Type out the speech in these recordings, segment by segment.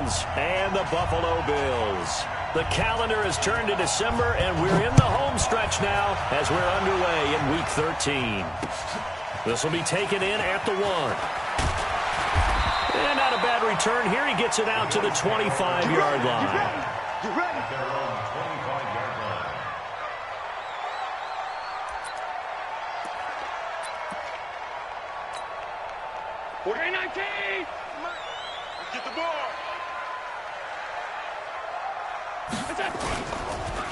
Lions and the Buffalo Bills. The calendar has turned to December, and we're in the home stretch now as we're underway in Week 13. This will be taken in at the 1. And not a bad return here. He gets it out to the 25-yard line. You ready? 19! Get the ball!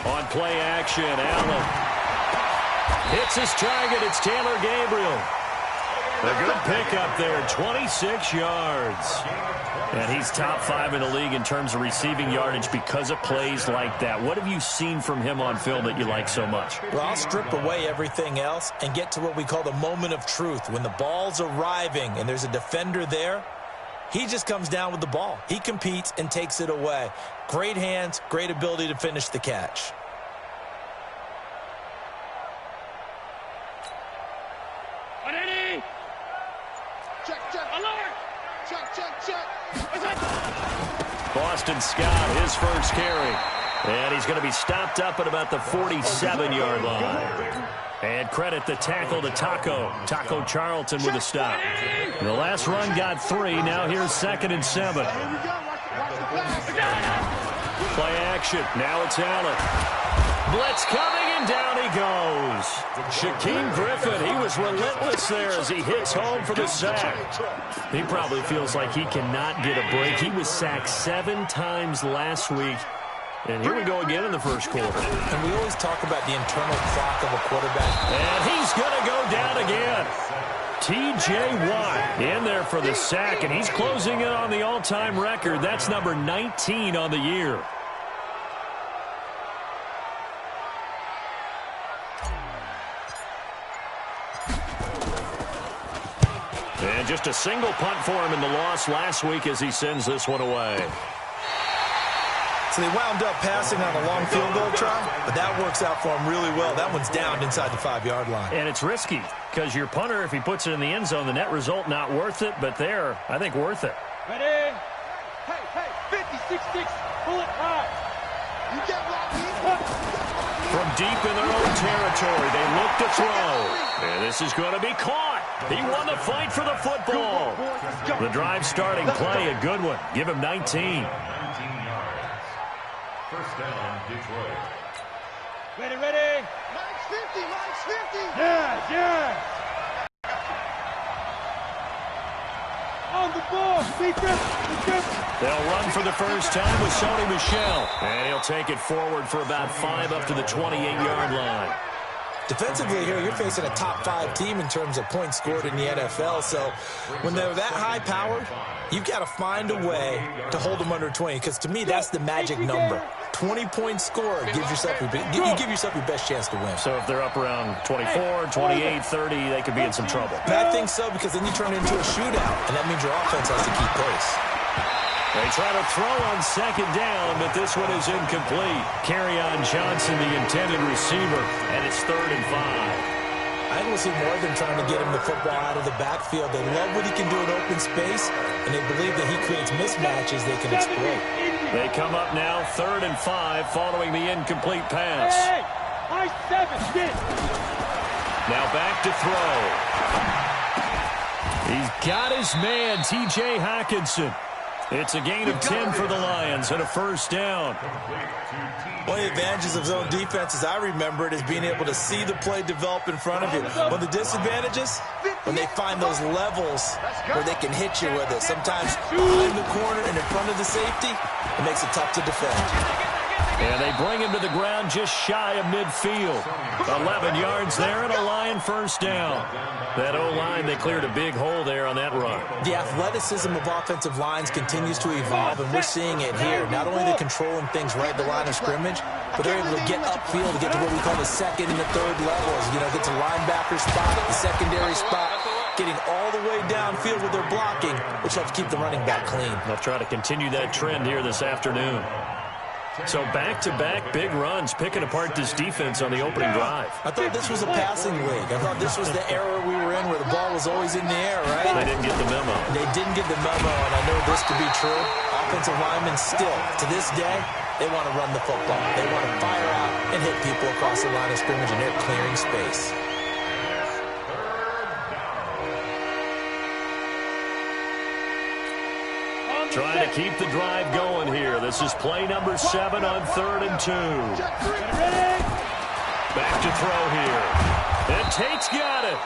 On play action, Allen hits his target. It's Taylor Gabriel. A good pickup there, 26 yards. And he's top 5 in the league in terms of receiving yardage because of plays like that. What have you seen from him on film that you like so much? Well, I'll strip away everything else and get to what we call the moment of truth. When the ball's arriving and there's a defender there, he just comes down with the ball. He competes and takes it away. Great hands, great ability to finish the catch. Boston Scott, his first carry. And he's going to be stopped up at about the 47-yard line. And credit the tackle to Taco Charlton with a stop. The last run got 3. Now here's 2nd and 7. Play action. Now it's Allen. Blitz coming, and down he goes. Shaquem Griffin, he was relentless there as he hits home for the sack. He probably feels like he cannot get a break. He was sacked 7 times last week. And here we go again in the first quarter. And we always talk about the internal clock of a quarterback. And he's going to go down again. T.J. Watt in there for the sack, and he's closing in on the all-time record. That's number 19 on the year. And just a single punt for him in the loss last week as he sends this one away. So they wound up passing on a long field goal try, but that works out for him really well. That one's down inside the 5-yard line. And it's risky because your punter, if he puts it in the end zone, the net result not worth it, but there, I think worth it. Ready? Hey, 56-6, pull it high. You get From deep in their own territory, they look to throw. And this is going to be caught. He won the fight for the football. The drive starting play, a good one. Give him 19. First down, Detroit. Ready. Line's 50. Yeah. On the ball, defense. They'll run for the first time with Sony Michel. And he'll take it forward for about 5 up to the 28-yard line. Defensively here, you're facing a top 5 team in terms of points scored in the NFL. So when they're that high-powered, you've got to find a way to hold them under 20. Because to me, that's the magic number. 20 points scored gives yourself you give yourself your best chance to win. So if they're up around 24, 28, 30, they could be in some trouble. And I think so, because then you turn it into a shootout, and that means your offense has to keep pace. They try to throw on 2nd down, but this one is incomplete. Kerryon Johnson, the intended receiver, and it's 3rd and 5. I think we'll see more of them trying to get him the football out of the backfield. They love what he can do in open space, and they believe that he creates mismatches they can exploit. They come up now 3rd and 5 following the incomplete pass. High 7, get. Now back to throw. He's got his man, T.J. Hockenson. It's a gain of 10 for the Lions and a first down. One of the advantages of zone defense, as I remember it, is being able to see the play develop in front of you. One of the disadvantages, when they find those levels where they can hit you with it. Sometimes behind the corner and in front of the safety, it makes it tough to defend. And they bring him to the ground just shy of midfield. 11 yards there and a Lion first down. That O-line, they cleared a big hole there on that run. The athleticism of offensive lines continues to evolve, and we're seeing it here. Not only they're controlling things right at the line of scrimmage, but they're able to get upfield to get to what we call the 2nd and the 3rd levels. You know, get to linebacker spot, the secondary spot, getting all the way downfield with their blocking, which helps keep the running back clean. They'll try to continue that trend here this afternoon. So back-to-back big runs, picking apart this defense on the opening drive. I thought this was a passing league. I thought this was the era we were in where the ball was always in the air, right? They didn't get the memo. They didn't get the memo, and I know this to be true. Offensive linemen still, to this day, they want to run the football. They want to fire out and hit people across the line of scrimmage, and they're clearing space. Trying to keep the drive going here. This is play number 7 on 3rd and 2. Back to throw here. And Tate's got it.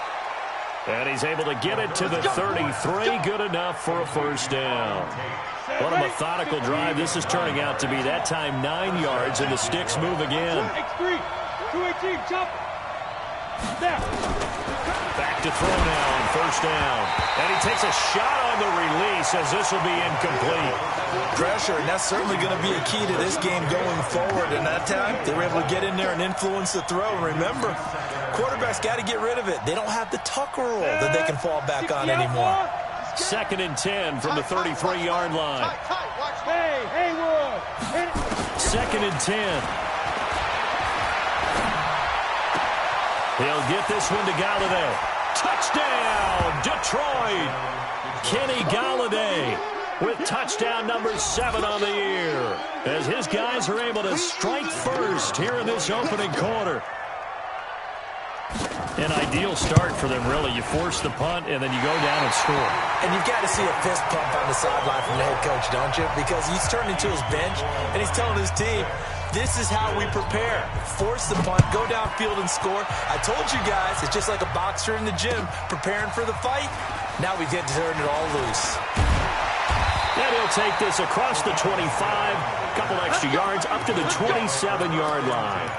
And he's able to get it to the 33. Good enough for a first down. What a methodical drive this is turning out to be. That time 9 yards, and the sticks move again. X3, 218, jump. Back to throw now on first down. And he takes a shot on the release as this will be incomplete. Pressure, and that's certainly going to be a key to this game going forward. And that time, they were able to get in there and influence the throw. And remember, quarterbacks got to get rid of it. They don't have the tuck roll that they can fall back on anymore. 2nd and 10 from the 33-yard line. Hey, Haywood. 2nd and 10. He'll get this one to Galladay. Touchdown, Detroit. Kenny Galladay with touchdown number 7 on the year, as his guys are able to strike first here in this opening quarter. An ideal start for them, really. You force the punt, and then you go down and score. And you've got to see a fist pump on the sideline from the head coach, don't you? Because he's turning to his bench, and he's telling his team, this is how we prepare. Force the punt, go downfield and score. I told you guys, it's just like a boxer in the gym preparing for the fight. Now we get to turn it all loose. And he'll take this across the 25, a couple extra yards, up to the 27-yard line.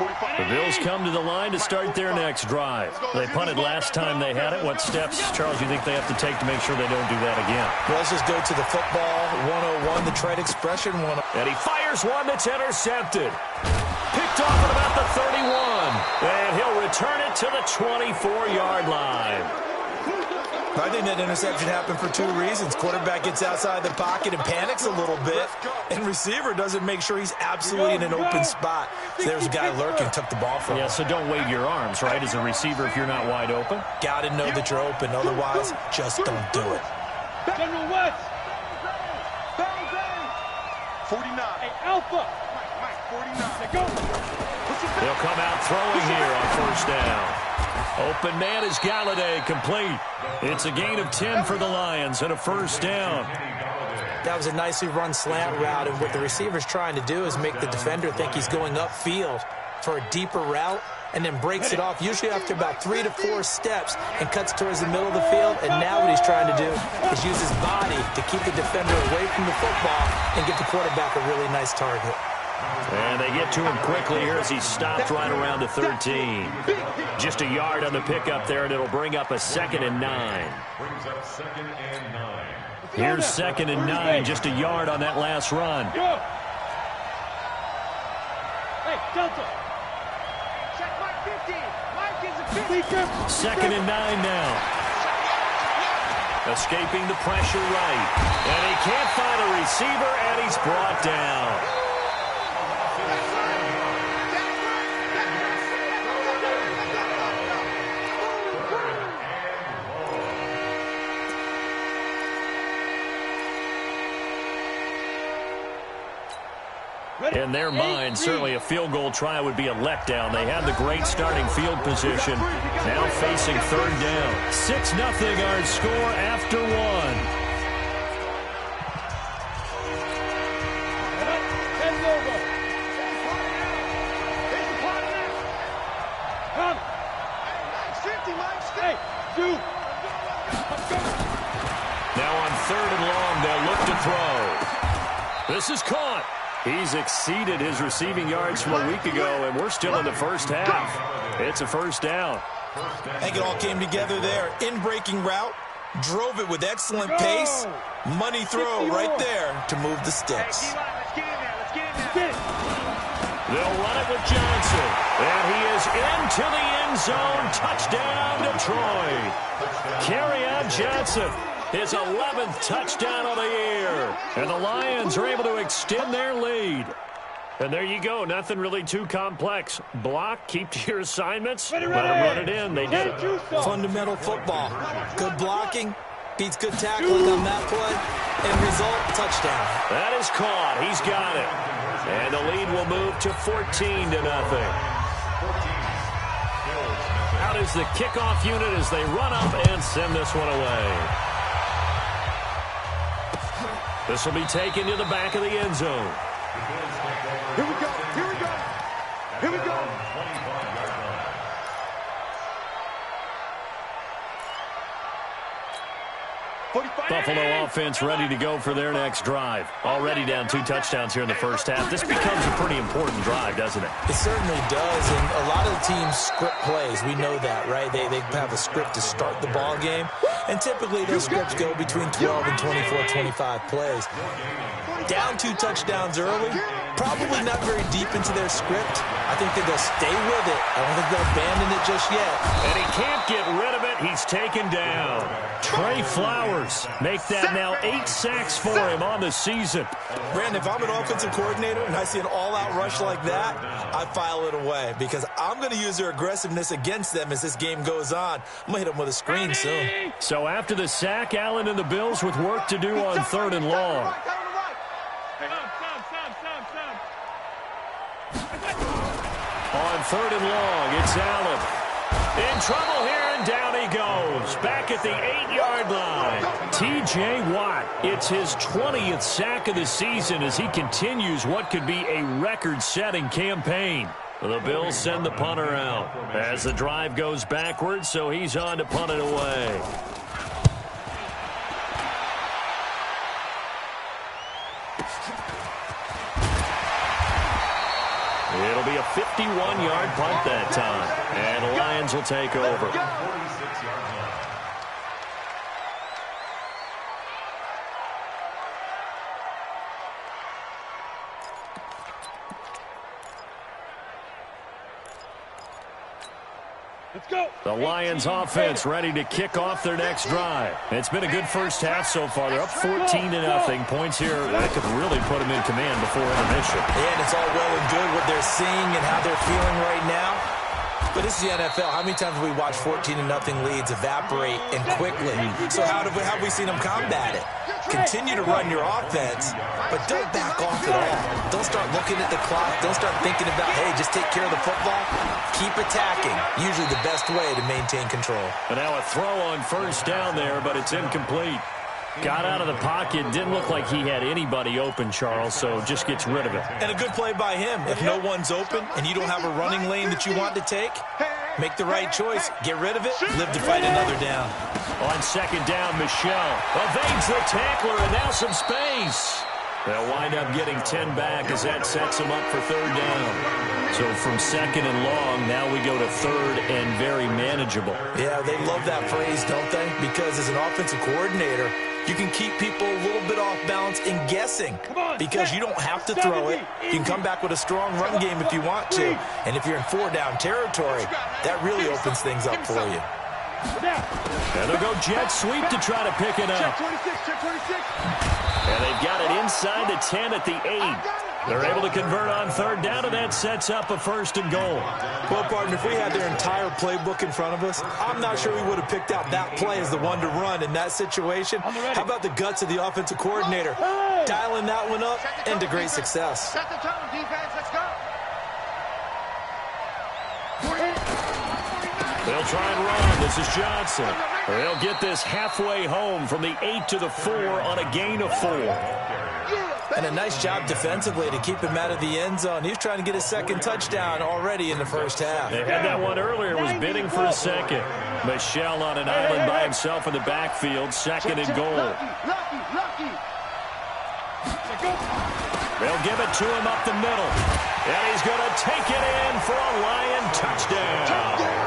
The Bills come to the line to start their next drive. They punted last time they had it. What steps, Charles, do you think they have to take to make sure they don't do that again? Well, let's just go to the football 101, the trade expression 101. And he fires one that's intercepted. Picked off at about the 31. And he'll return it to the 24-yard line. I think that interception happened for 2 reasons. Quarterback gets outside the pocket and panics a little bit, and receiver doesn't make sure he's absolutely in an open spot. So there's a guy lurking, took the ball from him. Yeah, so don't wave your arms, right, as a receiver if you're not wide open? Got to know that you're open. Otherwise, just don't do it. General West. 49. Hey, Alpha. Mike, 49. Go. They'll come out throwing here on first down. Open man is Galladay, complete. It's a gain of 10 for the Lions and a first down. That was a nicely run slant route, and what the receiver's trying to do is make the defender think he's going upfield for a deeper route, and then breaks it off, usually after about 3 to 4 steps, and cuts towards the middle of the field. And now what he's trying to do is use his body to keep the defender away from the football and get the quarterback a really nice target. And they get to him quickly here as he stopped right around the 13. Just a yard on the pickup there, and it'll bring up a 2nd and 9. Brings up 2nd and 9. Here's 2nd and 9, just a yard on that last run. Go. Hey, Delta. Check Mike 50. Mike is a 50. 2nd and 9 now. Escaping the pressure right. And he can't find a receiver, and he's brought down. In their mind, certainly a field goal try would be a letdown. They had the great starting field position. Now facing 3rd down. 6-0 our score after 1. Now on 3rd and long, they'll look to throw. This is caught. He's exceeded his receiving yards from a week ago, and we're still in the first half. It's a first down. I think it all came together there. In-breaking route, drove it with excellent pace. Money throw right there to move the sticks. They'll run it with Johnson, and he is into the end zone. Touchdown, Detroit. Kerryon Johnson His 11th touchdown of the year. And the Lions are able to extend their lead. And there you go. Nothing really too complex. Block, keep to your assignments, let them run it in. They did it. Fundamental football. Good blocking beats good tackling on that play. And result, touchdown. That is caught. He's got it. And the lead will move to 14-0. Out is the kickoff unit as they run up and send this one away. This will be taken to the back of the end zone. Here we go. Here we go. Here we go. Buffalo offense ready to go for their next drive. Already down 2 touchdowns here in the first half. This becomes a pretty important drive, doesn't it? It certainly does, and a lot of the teams script plays. We know that, right? They have a script to start the ball game, and typically those scripts go between 12 and 24, 25 plays. Down 2 touchdowns early, probably not very deep into their script. I think that they'll stay with it. I don't think they'll abandon it just yet. And he can't get rid of it. He's taken down. Trey Flowers make that now 8 sacks for him on the season. Brandon, if I'm an offensive coordinator and I see an all-out rush like that, I file it away because I'm going to use their aggressiveness against them as this game goes on. I'm going to hit them with a screen soon. So after the sack, Allen and the Bills with work to do on 3rd and long. On 3rd and long, it's Allen. In trouble here, and down he goes. Back at the 8-yard line. T.J. Watt, it's his 20th sack of the season as he continues what could be a record-setting campaign. The Bills send the punter out as the drive goes backwards, so he's on to punt it away. It'll be a 51-yard punt that time, and the Lions will take over. 46 yards line. Let's go. The Lions offense ready to kick off their next drive. It's been a good first half so far. They're up 14-0. Points here that could really put them in command before intermission. And it's all well and good what they're seeing and how they're feeling right now. But this is the NFL. How many times have we watched 14-0 leads evaporate and quickly? So how have we seen them combat it? Continue to run your offense, but don't back off at all. Don't start looking at the clock. Don't start thinking about, hey, just take care of the football. Keep attacking. Usually the best way to maintain control. And now a throw on 1st down there, but it's incomplete. Got out of the pocket. Didn't look like he had anybody open, Charles, so just gets rid of it. And a good play by him. If no one's open and you don't have a running lane that you want to take, make the right choice. Get rid of it. Live to fight another down. On 2nd down, Michelle evades the tackler, and now some space. They'll wind up getting 10 back as that sets them up for 3rd down. So from 2nd and long, now we go to 3rd and very manageable. Yeah, they love that phrase, don't they? Because as an offensive coordinator, you can keep people a little bit off balance and guessing because you don't have to throw it. You can come back with a strong run game if you want to. And if you're in 4-down territory, that really opens things up for you. And they'll go jet sweep to try to pick it up. Check 26. And they've got it inside the 10 at the 8. They're able to convert on 3rd down, and that sets up a 1st and goal. Well, partner, if we had their entire playbook in front of us, I'm not sure we would have picked out that play as the one to run in that situation. How about the guts of the offensive coordinator? Dialing that one up into great success. Set the tone, defense. Let's go. They'll try and run. This is Johnson. They'll get this halfway home from the 8 to the 4 on a gain of 4. And a nice job defensively to keep him out of the end zone. He was trying to get his 2nd touchdown already in the first half. They had that one earlier, was bidding for a 2nd. Michelle on an island by himself in the backfield, 2nd and goal. Lucky. They'll give it to him up the middle. And he's going to take it in for a Lion touchdown.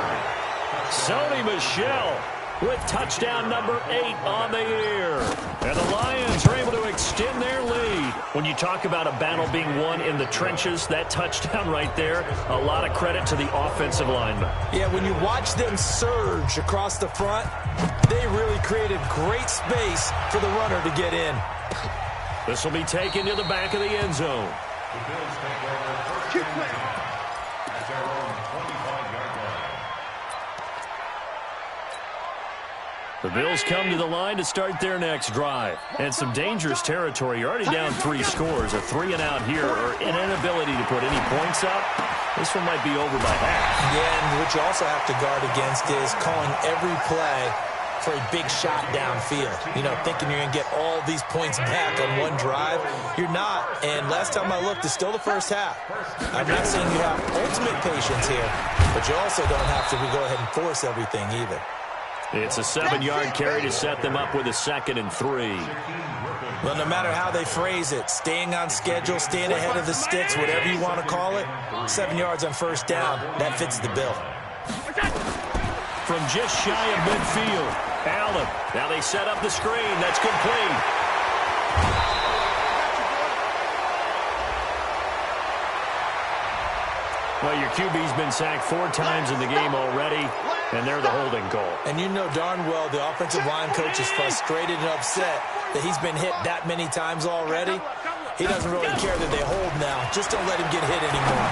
Sony Michel with touchdown number 8 on the year. And the Lions are able to extend their lead. When you talk about a battle being won in the trenches, that touchdown right there, a lot of credit to the offensive linemen. Yeah, when you watch them surge across the front, they really created great space for the runner to get in. This will be taken to the back of the end zone. The Bills take over first and 10 at their own 25-yard line. The Bills come to the line to start their next drive. And some dangerous territory. You're already down 3 scores. A 3-and-out here or an inability to put any points up. This one might be over by half. Yeah, and what you also have to guard against is calling every play for a big shot downfield. You know, thinking you're going to get all these points back on one drive. You're not. And last time I looked, it's still the first half. I'm not saying you have ultimate patience here, but you also don't have to go ahead and force everything either. It's a 7-yard carry to set them up with a 2nd and 3. Well, no matter how they phrase it, staying on schedule, staying ahead of the sticks, whatever you want to call it, 7 yards on first down, that fits the bill. From just shy of midfield, Allen. Now they set up the screen. That's complete. Well, your QB's been sacked 4 times in the game already, and they're the holding goal. And you know darn well the offensive line coach is frustrated and upset that he's been hit that many times already. He doesn't really care that they hold now. Just don't let him get hit anymore.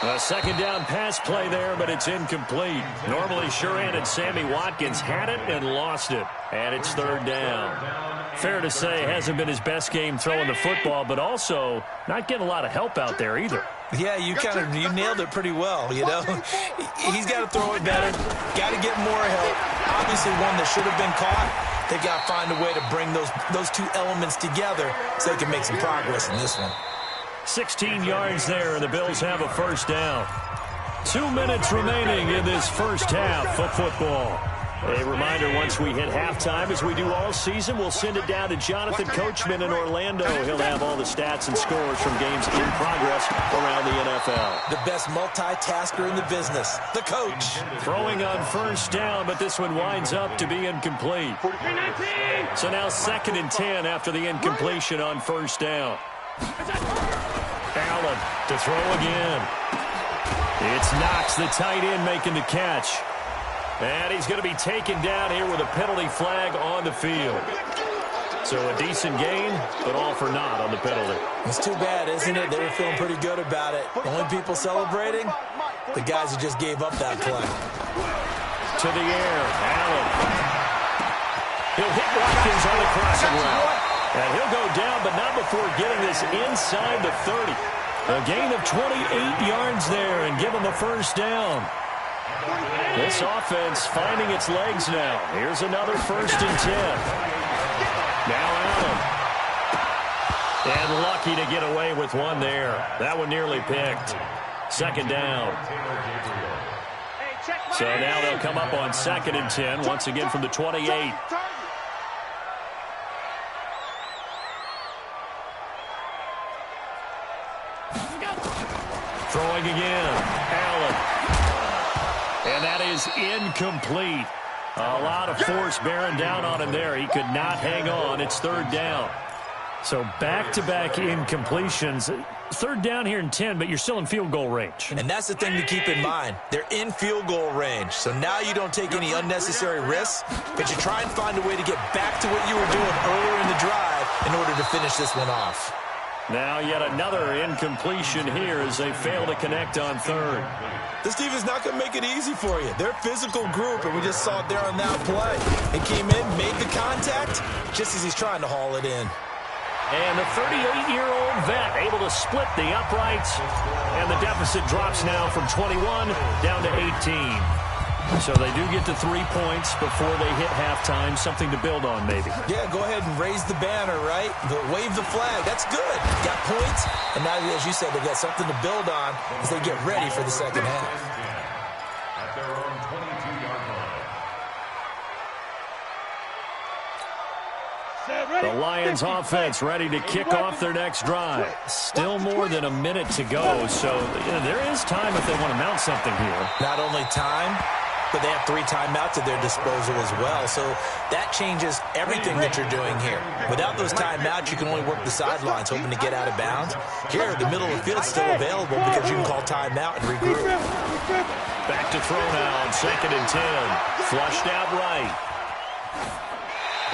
A 2nd down pass play there, but it's incomplete. Normally sure-handed Sammy Watkins had it and lost it. And it's 3rd down. Fair to say, hasn't been his best game throwing the football, but also not getting a lot of help out there either. Yeah, you nailed it pretty well, you know. He's got to throw it better, got to get more help. Obviously one that should have been caught. They've got to find a way to bring those 2 elements together so they can make some progress in this one. 16 yards there, and the Bills have a first down. 2 minutes remaining in this first half of football. A reminder, once we hit halftime, as we do all season, we'll send it down to Jonathan Coachman in Orlando. He'll have all the stats and scores from games in progress around the NFL. The best multitasker in the business, the coach. Throwing on first down, but this one winds up to be incomplete. So now 2nd and 10 after the incompletion on first down. Allen to throw again. It's Knox, the tight end, making the catch. And he's going to be taken down here with a penalty flag on the field. So a decent gain, but all for naught on the penalty. It's too bad, isn't it? They were feeling pretty good about it. The only people celebrating, the guys who just gave up that play. To the air, Allen. He'll hit Watkins on the crossing route. And he'll go down, but not before getting this inside the 30. A gain of 28 yards there and give him a first down. This offense finding its legs now. Here's another 1st and 10. Now Allen. And lucky to get away with one there. That one nearly picked. 2nd down. So now they'll come up on 2nd and 10, once again from the 28. Throwing again. Allen. And that is incomplete. A lot of force bearing down on him there. He could not hang on. It's 3rd down. So back-to-back incompletions. 3rd down here in 10, but you're still in field goal range. And that's the thing to keep in mind. They're in field goal range. So now you don't take any unnecessary risks, but you try and find a way to get back to what you were doing earlier in the drive in order to finish this one off. Now yet another incompletion here as they fail to connect on 3rd. This team is not going to make it easy for you. They're a physical group, and we just saw it there on that play. He came in, made the contact, just as he's trying to haul it in. And the 38-year-old vet able to split the uprights, and the deficit drops now from 21 down to 18. So they do get to 3 points before they hit halftime. Something to build on, maybe. Yeah, go ahead and raise the banner, right? Wave the flag. That's good. Got points, and now, as you said, they got something to build on as they get ready for the second half. At their own 22-yard line. The Lions offense ready to kick off their next drive. Still more than a minute to go, so there is time if they want to mount something here. Not only time, but they have 3 timeouts at their disposal as well. So that changes everything that you're doing here. Without those timeouts, you can only work the sidelines, hoping to get out of bounds. Here, the middle of the field is still available because you can call timeout and regroup. Back to throw now on 2nd and 10. Flushed out right.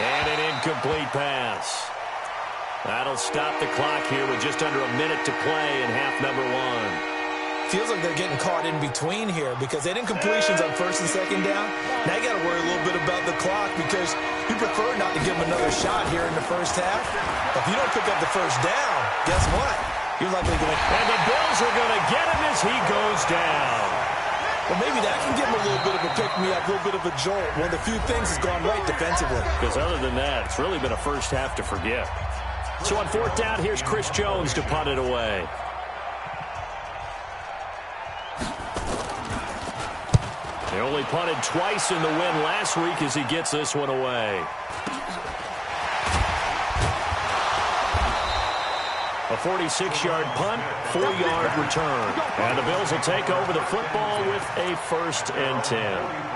And an incomplete pass. That'll stop the clock here with just under a minute to play in half number 1. Feels like they're getting caught in between here because they didn't incompletions on 1st and 2nd down. Now you got to worry a little bit about the clock because you prefer not to give them another shot here in the first half. If you don't pick up the first down, guess what? You're likely going to... And the Bills are going to get him as he goes down. Well, maybe that can give him a little bit of a pick-me-up, a little bit of a jolt. One of the few things has gone right defensively. Because other than that, it's really been a first half to forget. So on 4th down, here's Chris Jones to punt it away. They only punted twice in the win last week as he gets this one away. A 46-yard punt, 4-yard return. And the Bills will take over the football with a 1st and 10.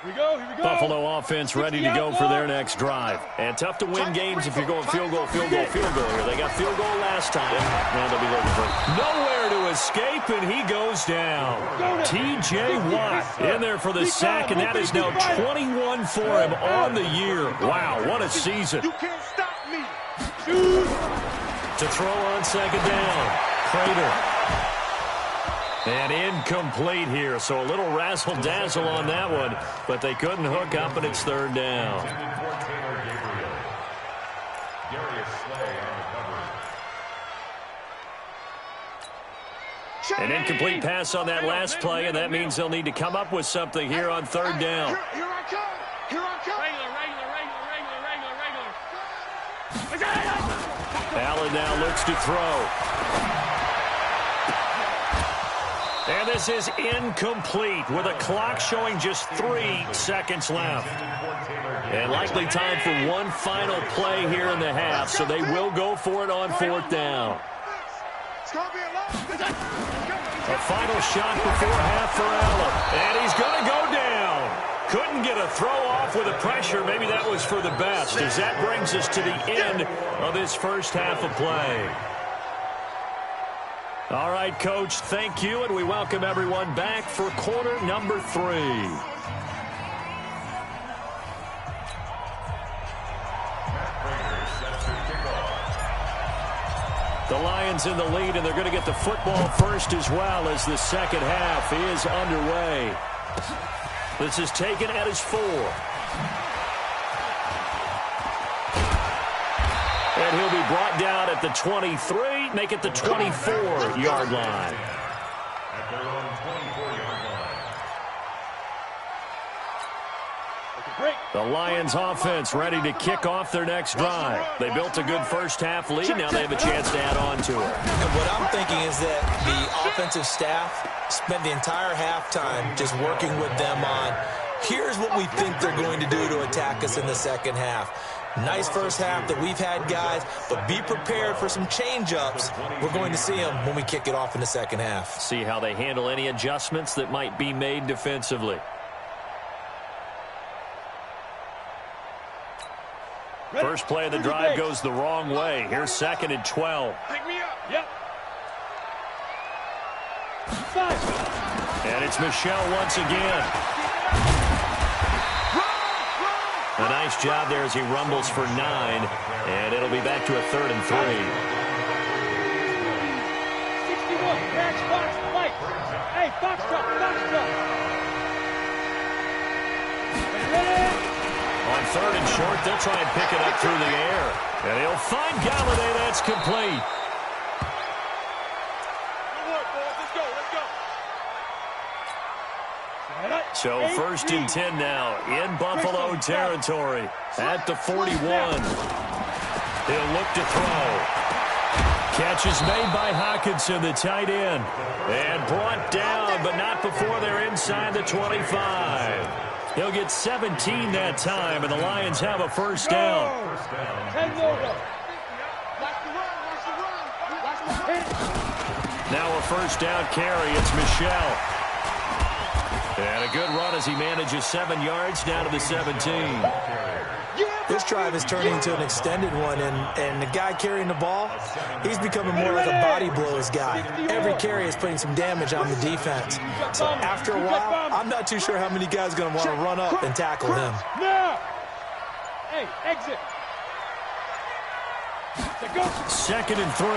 Here we go, here we go. Buffalo offense ready to go for their next drive. And tough to win games if you're going field goal, field goal, field goal here. They got field goal last time. Now they'll be looking for nowhere to escape, and he goes down. T.J. Watt in there for the sack, and that is now 21 for him on the year. Wow, what a season. You can't stop me. To throw on 2nd down. Prater. And incomplete here, so a little razzle-dazzle on that one, but they couldn't hook up, and it's 3rd down. An incomplete pass on that last play, and that means they'll need to come up with something here on 3rd down. Here I come. Here I come. Regular. Allen now looks to throw. And this is incomplete with a clock showing just 3 seconds left. And likely time for one final play here in the half, so they will go for it on 4th down. A final shot before half for Allen. And he's going to go down. Couldn't get a throw off with the pressure. Maybe that was for the best, as that brings us to the end of this first half of play. All right, Coach, thank you, and we welcome everyone back for quarter number 3. The Lions in the lead, and they're going to get the football first as well as the second half is underway. This is taken at his 4. And he'll be brought down at the 23, make it the 24-yard line. At their own 24-yard line. The Lions offense ready to kick off their next drive. They built a good first half lead. Now they have a chance to add on to it. And what I'm thinking is that the offensive staff spent the entire halftime just working with them on, here's what we think they're going to do to attack us in the second half. Nice first half that we've had, guys, but be prepared for some change-ups. We're going to see them when we kick it off in the second half. See how they handle any adjustments that might be made defensively. First play of the drive goes the wrong way. Here's 2nd and 12. Pick me up. Yep. And it's Michel once again. A nice job there as he rumbles for 9, and it'll be back to a 3rd and 3. 61, catch, box, fight. Hey, box truck, box truck. On 3rd and short, they'll try and pick it up through the air. And he'll find Galladay. That's complete. So 1st and 10 now in Buffalo territory at the 41. He'll look to throw. Catch is made by Hockenson, the tight end. And brought down, but not before they're inside the 25. He'll get 17 that time, and the Lions have a first down. Now a first down carry. It's Michel. And a good run as he manages 7 yards down to the 17. Yeah, This drive is turning into an extended one, and the guy carrying the ball, he's becoming more like a body blows guy. Every carry is putting some damage on the defense. So after a while, I'm not too sure how many guys are going to want to run up and tackle him. Now! Hey, exit! 2nd and 3.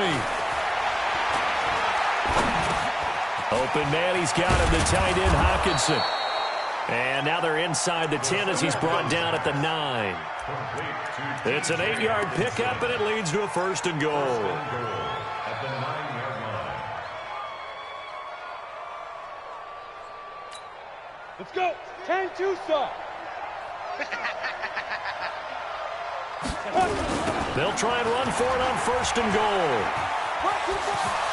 Open man, he's got him, the tight end, Hawkinson. And now they're inside the 10 as he's brought down at the 9. It's an 8-yard pickup, and it leads to a 1st and goal. At the 9-yard line. Let's go! 10-2 stop! They'll try and run for it on 1st and goal.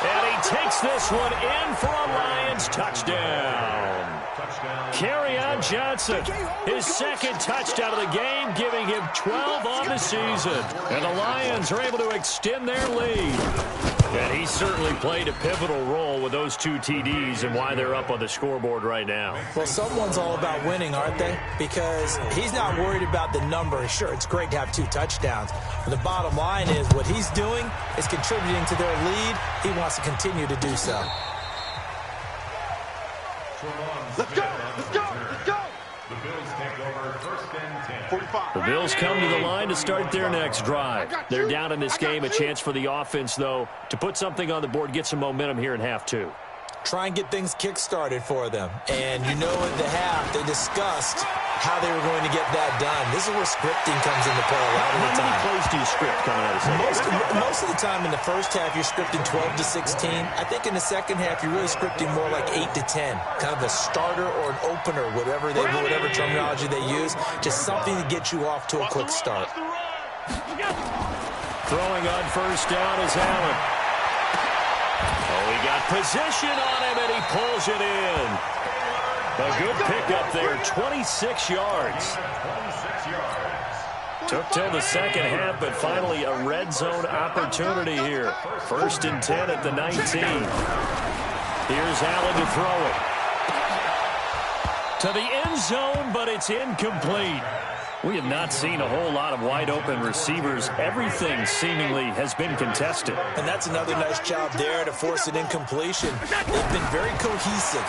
And he takes this one in for a Lions touchdown. Kerryon Johnson, his 2nd touchdown of the game, giving him 12 on the season. And the Lions are able to extend their lead. And he certainly played a pivotal role with those 2 TDs and why they're up on the scoreboard right now. Well, someone's all about winning, aren't they? Because he's not worried about the number. Sure, it's great to have 2 touchdowns. But the bottom line is what he's doing is contributing to their lead. He wants to continue to do so. Let's go! Let's go! Let's go! The Bills take over 1st and 10. 45. The Bills come to the line to start their next drive. They're down in this game. A chance for the offense, though, to put something on the board, get some momentum here in half 2. Try and get things kick-started for them. And you know at the half, they discussed how they were going to get that done. This is where scripting comes into play a lot of the time. How many plays do you script coming out of second? Most of the time in the first half, you're scripting 12 to 16. I think in the second half, you're really scripting more like 8 to 10. Kind of a starter or an opener, whatever terminology they use. Just something to get you off to a quick start. Throwing on 1st down is Allen. Oh, he got position on him, and he pulls it in. A good pickup there, 26 yards. Took till the second half, but finally a red zone opportunity here. 1st and 10 at the 19. Here's Allen to throw it. To the end zone, but it's incomplete. We have not seen a whole lot of wide-open receivers. Everything seemingly has been contested. And that's another nice job there to force an incompletion. They've been very cohesive,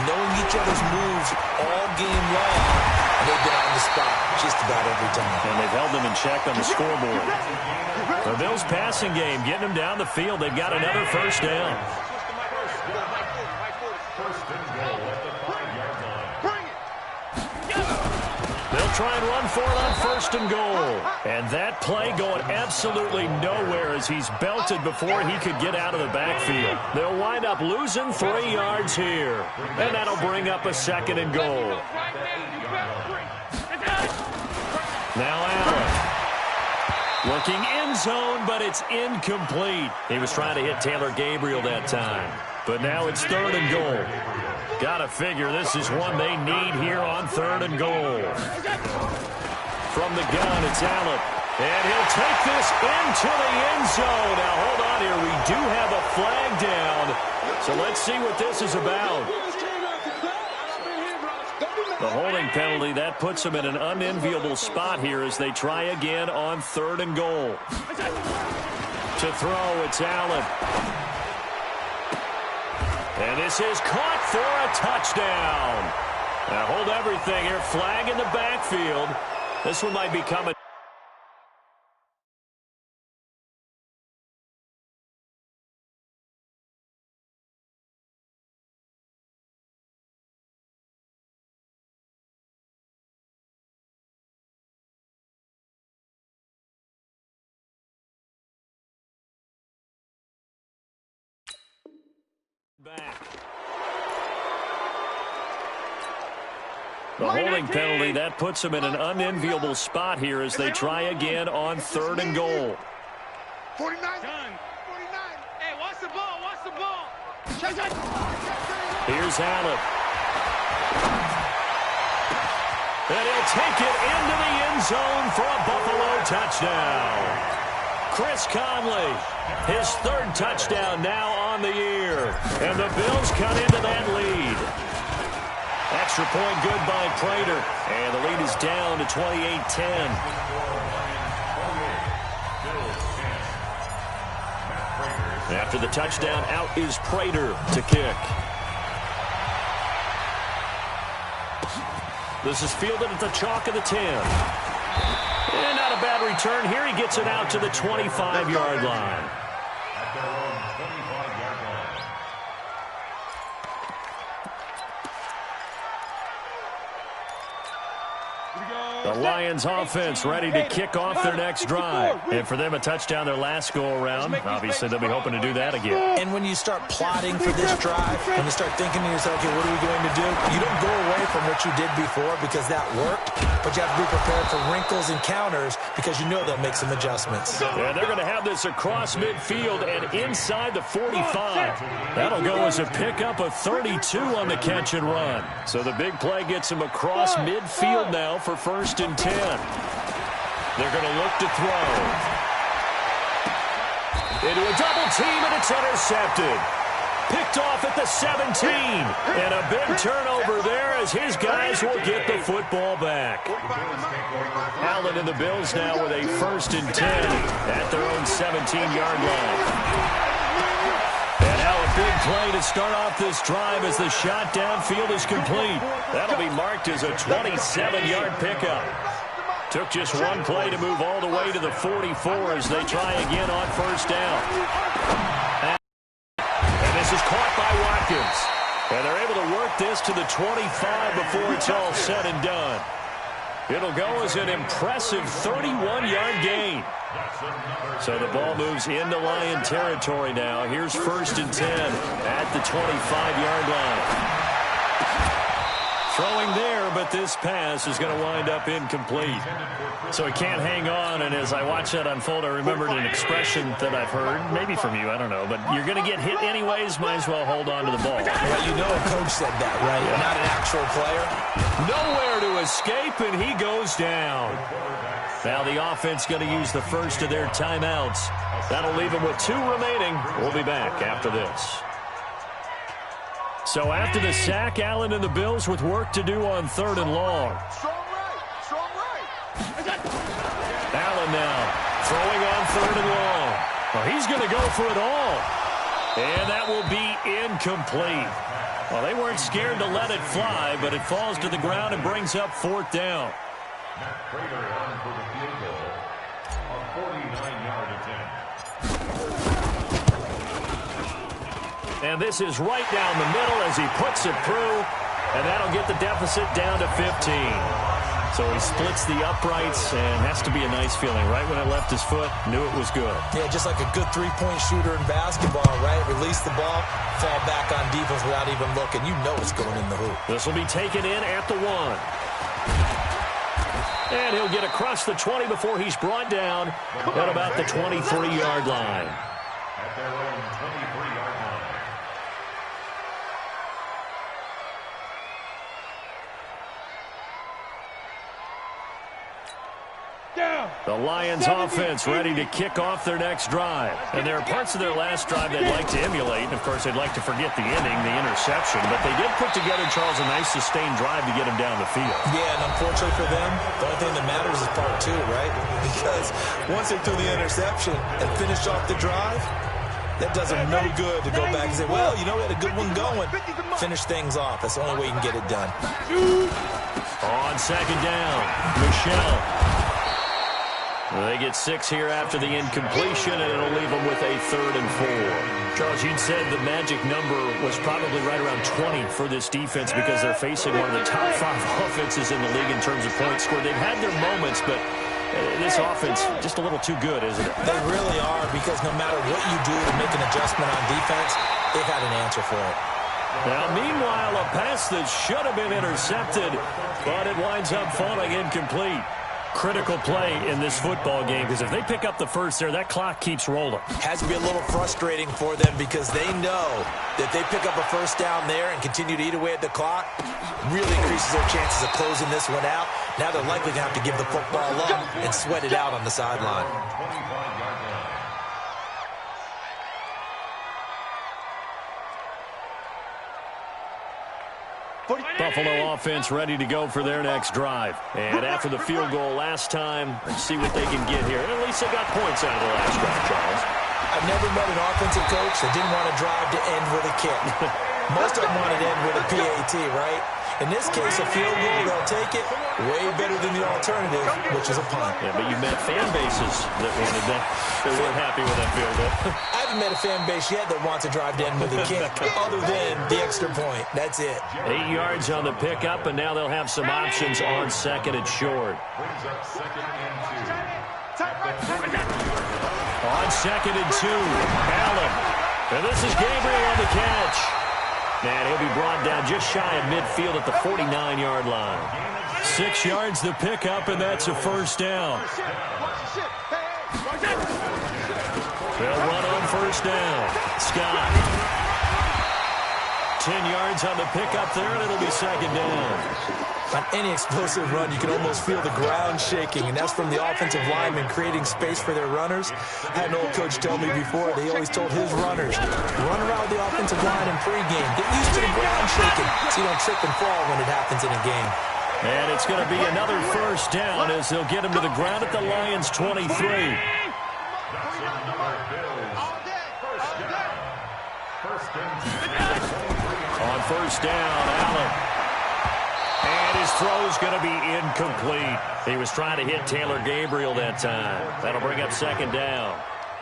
knowing each other's moves all game long, and they've been on the spot just about every time. And they've held them in check on the scoreboard. The Bills' passing game, getting them down the field. They've got another 1st down. 1st and goal at the 5-yard line. They'll try and run for it on 1st and goal. And that play going absolutely nowhere as he's belted before he could get out of the backfield. They'll wind up losing 3 yards here. And that'll bring up a 2nd and goal. Now Allen. Looking end zone, but it's incomplete. He was trying to hit Taylor Gabriel that time. But now it's 3rd and goal. Gotta figure this is one they need here on 3rd and goal. From the gun, it's Allen. And he'll take this into the end zone. Now, hold on here. We do have a flag down. So let's see what this is about. The holding penalty, that puts them in an unenviable spot here as they try again on 3rd and goal. To throw, it's Allen. And this is caught for a touchdown. Now hold everything here. Flag in the backfield. This one might be coming. Back. The holding penalty, that puts them in an unenviable spot here as they try again on 3rd and goal. 49. 49. Hey, watch the ball. Watch the ball. Here's Allen. And he'll take it into the end zone for a Buffalo touchdown. Chris Conley, his 3rd touchdown now on the year. And the Bills cut into that lead. Extra point good by Prater. And the lead is down to 28-10. After the touchdown, out is Prater to kick. This is fielded at the chalk of the 10. And not a bad return here. He gets it out to the 25-yard line. At their own 25-yard line. The Lions offense ready to kick off their next drive. And for them, a touchdown their last go-around. Obviously, they'll be hoping to do that again. And when you start plotting for this drive, when you start thinking to yourself, okay, what are we going to do? You don't go away from what you did before because that worked, but you have to be prepared for wrinkles and counters because you know they'll make some adjustments. And they're going to have this across midfield and inside the 45. That'll go as a pickup of 32 on the catch and run. So the big play gets him across midfield now for first and 10. They're going to look to throw. Into a double team, and it's intercepted. Picked off at the 17. And a big turnover there as his guys will get the football back. Allen and the Bills now with a first and 10 at their own 17-yard line. And now a big play to start off this drive as the shot downfield is complete. That'll be marked as a 27-yard pickup. Took just one play to move all the way to the 44 as they try again on first down. And this is caught by Watkins. And they're able to work this to the 25 before it's all said and done. It'll go as an impressive 31-yard gain. So the ball moves into Lion territory now. Here's first and 10 at the 25-yard line. Throwing there, but this pass is going to wind up incomplete. So he can't hang on, and as I watch that unfold, I remembered an expression that I've heard, maybe from you, I don't know, but you're going to get hit anyways, might as well hold on to the ball. Well, you know a coach said that, right? Yeah. Not an actual player. Nowhere to escape, and he goes down. Now the offense going to use the first of their timeouts. That'll leave them with 2 remaining. We'll be back after this. So after the sack, Allen and the Bills with work to do on 3rd and long. Allen now throwing on 3rd and long. Well, he's going to go for it all. And that will be incomplete. Well, they weren't scared to let it fly, but it falls to the ground and brings up 4th down. Prater on for the field goal. A 49-yard attempt. And this is right down the middle as he puts it through. And that'll get the deficit down to 15. So he splits the uprights, and has to be a nice feeling. Right when it left his foot, knew it was good. Yeah, just like a good three-point shooter in basketball, right? Release the ball, fall back on defense without even looking. You know it's going in the hoop. This will be taken in at the 1. And he'll get across the 20 before he's brought down at about the 23-yard line. At their own 23-yard line. The Lions offense ready to kick off their next drive. And there are parts of their last drive they'd like to emulate. And, of course, they'd like to forget the inning, the interception. But they did put together, Charles, a nice sustained drive to get him down the field. Yeah, and unfortunately for them, the only thing that matters is part 2, right? Because once they threw the interception and finished off the drive, that does them no good to go back and say, well, you know, we had a good one going. Finish things off. That's the only way you can get it done. On second down, Michelle. They get 6 here after the incompletion, and it'll leave them with a 3rd and 4. Charles, you'd said the magic number was probably right around 20 for this defense because they're facing one of the top 5 offenses in the league in terms of points scored. They've had their moments, but this offense just a little too good, isn't it? They really are, because no matter what you do to make an adjustment on defense, they've had an answer for it. Now, meanwhile, a pass that should have been intercepted, but it winds up falling incomplete. Critical play in this football game, because if they pick up the first there, that clock keeps rolling. Has to be a little frustrating for them because they know that they pick up a first down there and continue to eat away at the clock, really increases their chances of closing this one out. Now they're likely to have to give the football up and sweat it out on the sideline. Buffalo offense ready to go for their next drive. And after the field goal last time, let's see what they can get here. At least they got points out of the last drive, Charles. I I never met an offensive coach that didn't want to drive to end with a kick. Most of them wanted to end with a PAT, right? In this case, a field goal, they'll take it. Way better than the alternative, which is a punt. Yeah, but you met fan bases that wanted that. They weren't happy with that field goal. I haven't met a fan base yet that wants to drive to end with a kick, other than the extra point. That's it. 8 yards on the pickup, and now they'll have some options on second and short. Brings up 2nd and 2. On 2nd and 2, Allen. And this is Gabriel on the catch. And he'll be brought down just shy of midfield at the 49-yard line. 6 yards the pickup, and that's a first down. They'll run on first down. Scott. 10 yards on the pickup there, and it'll be second down. On any explosive run, you can almost feel the ground shaking, and that's from the offensive linemen creating space for their runners. I had an old coach tell me before, they always told his runners, run around the offensive line in pregame. Get used to the ground shaking so you don't trip and fall when it happens in a game. And it's going to be another first down as they'll get him to the ground at the Lions' 23. On first down, Allen. And his throw's going to be incomplete. He was trying to hit Taylor Gabriel that time. That'll bring up second down.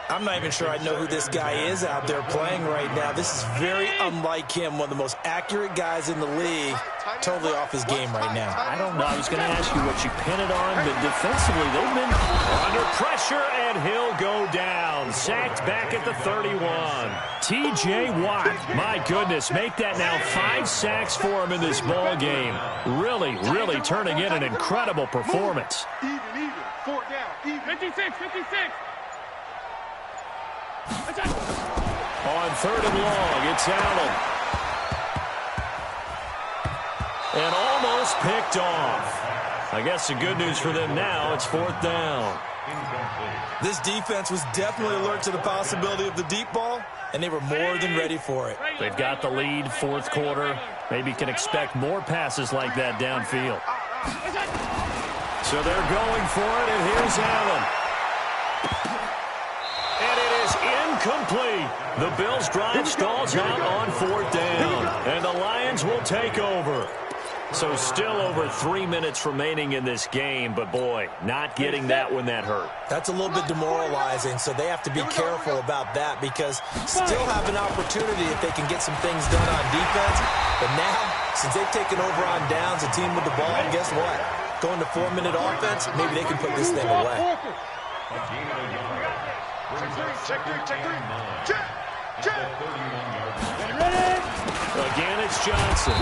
I'm not even sure I know who this guy is out there playing right now. This is very unlike him, one of the most accurate guys in the league. Totally off his game right now. I don't know. I was going to ask you what you pin it on, but defensively they've been under pressure, and he'll go down. Sacked back at the 31. T.J. Watt, my goodness, make that now 5 sacks for him in this ball game. Really, really turning in an incredible performance. Even, 4 down, even. 56. On third and long, it's Allen. And almost picked off. I guess the good news for them now, it's 4th down. This defense was definitely alert to the possibility of the deep ball, and they were more than ready for it. They've got the lead, 4th quarter. Maybe can expect more passes like that downfield. So they're going for it, and here's Allen. And it is incomplete. The Bills' drive stalls out on 4th down, and the Lions will take over. So still over 3 minutes remaining in this game, but boy, not getting that when that hurt. That's a little bit demoralizing, so they have to be careful about that because still have an opportunity if they can get some things done on defense. But now, since they've taken over on downs, a team with the ball, guess what? Going to 4-minute offense, maybe they can put this thing away. Again, it's Johnson.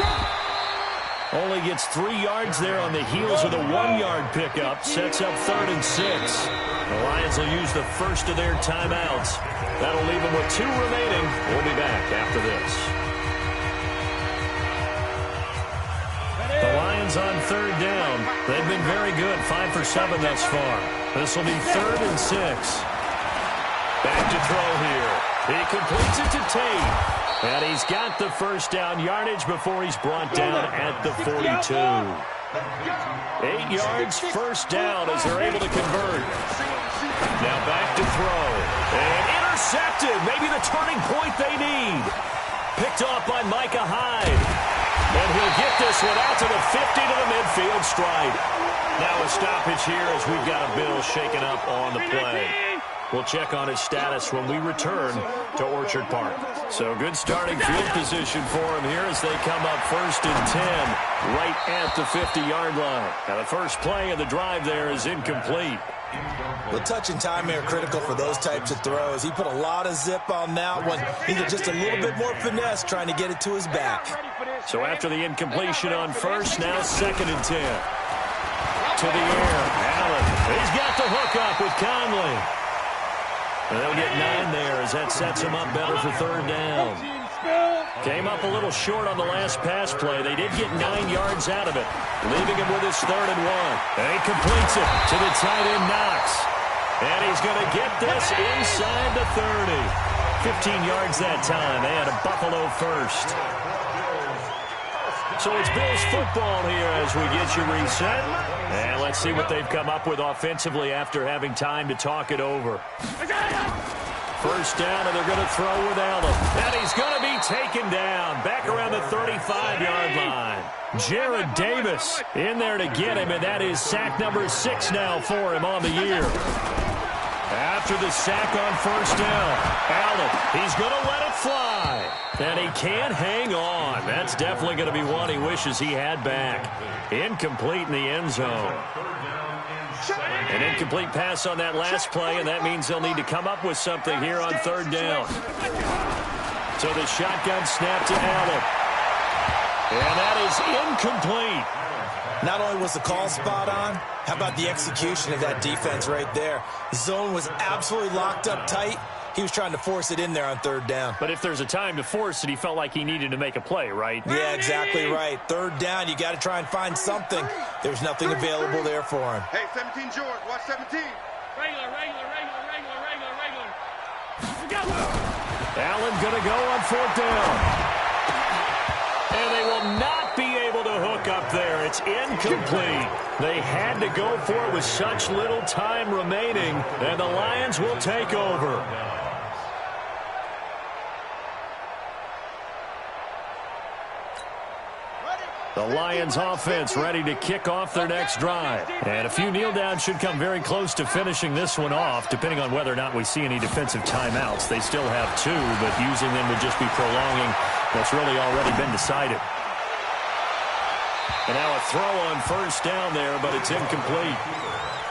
Only gets 3 yards there on the heels of the 1-yard pickup. Sets up 3rd and 6. The Lions will use the first of their timeouts. That'll leave them with 2 remaining. We'll be back after this. The Lions on 3rd down. They've been very good. 5 for 7 thus far. This will be 3rd and 6. Back to throw here. He completes it to Tate. And he's got the first down yardage before he's brought down at the 42. 8 yards, first down as they're able to convert. Now back to throw. And intercepted. Maybe the turning point they need. Picked off by Micah Hyde. And he'll get this one out to the 50 to the midfield stripe. Now a stoppage here as we've got a Bill shaken up on the play. We'll check on his status when we return to Orchard Park. So good starting field position for him here as they come up 1st and 10 right at the 50-yard line. Now the first play of the drive there is incomplete. The touch and time are critical for those types of throws. He put a lot of zip on that one. Needed just a little bit more finesse trying to get it to his back. So after the incompletion on first, now 2nd and 10. To the air, Allen. He's got the hook up with Conley. And they'll get 9 there as that sets him up better for 3rd down. Came up a little short on the last pass play. They did get 9 yards out of it, leaving him with his 3rd and 1. And he completes it to the tight end, Knox. And he's going to get this inside the 30. 15 yards that time, and a Buffalo first. So it's Bills football here as we get you reset. And let's see what they've come up with offensively after having time to talk it over. First down, and they're going to throw with Allen. And he's going to be taken down back around the 35-yard line. Jared Davis in there to get him, and that is sack number 6 now for him on the year. After the sack on first down, Allen, he's going to let it fly. And he can't hang on. That's definitely going to be one he wishes he had back. Incomplete in the end zone. An incomplete pass on that last play, and that means they'll need to come up with something here on third down. So the shotgun snap to Allen. And that is incomplete. Not only was the call spot on, how about the execution of that defense right there? The zone was absolutely locked up tight. He was trying to force it in there on third down. But if there's a time to force it, he felt like he needed to make a play, right? Yeah, exactly right. Third down, you got to try and find something. There's nothing available there for him. Hey, 17 George, watch 17. Regular. Allen going to go on fourth down. And they will not be able to hook up there. It's incomplete. They had to go for it with such little time remaining, and the Lions will take over. The Lions offense ready to kick off their next drive. And a few kneel downs should come very close to finishing this one off, depending on whether or not we see any defensive timeouts. They still have 2, but using them would just be prolonging what's really already been decided. And now a throw on first down there, but it's incomplete.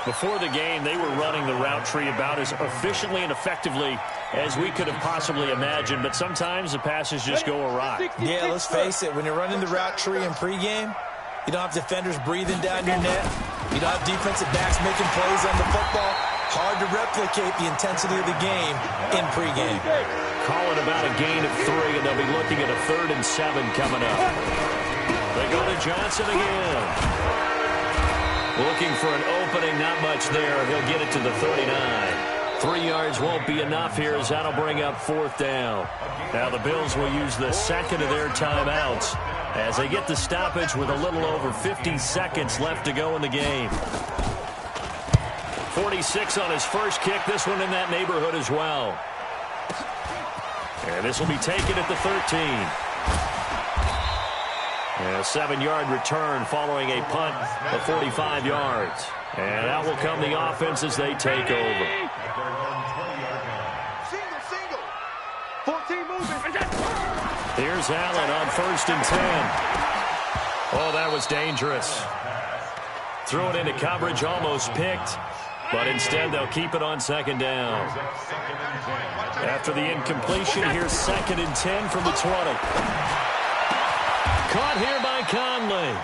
Before the game, they were running the route tree about as efficiently and effectively as we could have possibly imagined, but sometimes the passes just go awry. Yeah, let's face it, when you're running the route tree in pregame, you don't have defenders breathing down your neck. You don't have defensive backs making plays on the football. Hard to replicate the intensity of the game in pregame. Call it about a gain of 3, and they'll be looking at a 3rd and 7 coming up. They go to Johnson again. Looking for an opening, not much there. He'll get it to the 39. 3 yards won't be enough here as that'll bring up fourth down. Now the Bills will use the second of their timeouts as they get the stoppage with a little over 50 seconds left to go in the game. 46 on his first kick. This one in that neighborhood as well. And this will be taken at the 13. And a 7-yard return following a punt of 45 yards. And out will come the offense as they take over. Single. 14 moving. Here's Allen on 1st and 10. Oh, that was dangerous. Threw it into coverage, almost picked. But instead, they'll keep it on 2nd down. After the incompletion, here's 2nd and 10 from the 20. Caught here by Conley.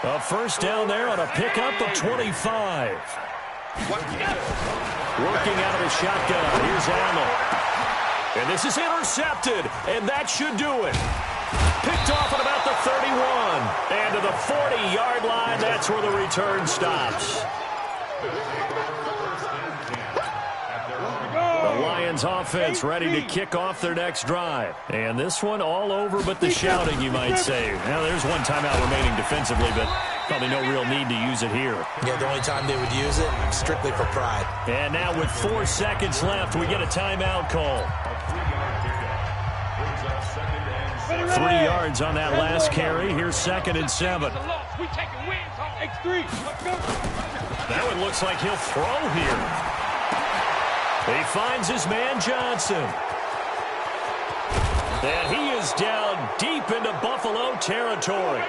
A first down there on a pickup of 25. Working out of the shotgun. Here's Allen. And this is intercepted. And that should do it. Picked off at about the 31. And to the 40-yard line, that's where the return stops. The Lions offense ready to kick off their next drive. And this one all over but the shouting, you might say. Now, there's one timeout remaining defensively, but probably no real need to use it here. Yeah, the only time they would use it, strictly for pride. And now with 4 seconds left, we get a timeout call. 3 yards on that last carry. Here's 2nd and 7. That one looks like he'll throw here. He finds his man Johnson. And he is down deep into Buffalo territory.